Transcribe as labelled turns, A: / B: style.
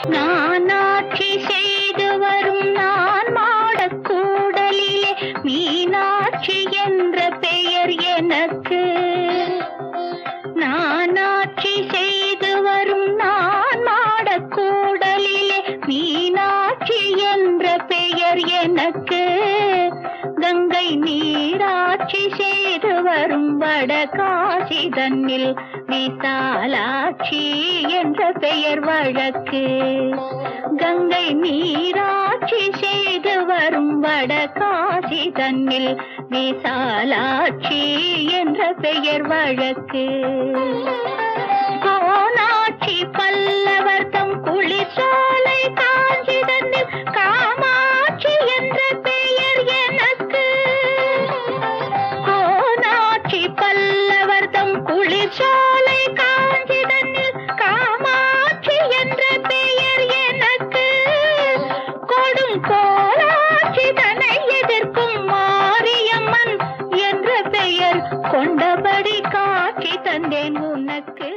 A: நான் ஆட்சி செய்து வரும் நான் மாடக் கூடலிலே மீனாட்சி என்ற பெயர் எனக்கு. நான் ஆட்சி செய்து வரும் நான் மாடக் கூடலிலே மீனாட்சி என்ற பெயர் எனக்கு. கங்கை நீராட்சி செய்து வரும் வடகாசி தன்னில் விசாலாட்சி என்ற பெயர் வழக்கு. கங்கை நீராட்சி செய்து வரும் வடகாசி தன்னில் விசாலாட்சி என்ற பெயர் வழக்கு. கோனாட்சி பல்லவர் தம் குளிர்சோலை காஞ்சி தன்னில் காமாட்சி என்ற பெயர் எனக்கு. கோனாட்சி பல்லவர் தம் குளிர்சோலை காஞ்சி தன்னில் காமாட்சி என்ற பெயர் எனக்கு. கொடும் கோலாட்சி தன்னை எதிர்க்கும் மாரியம்மன் என்ற பெயர் கொண்டபடி காட்சி தந்தேன் உனக்கு.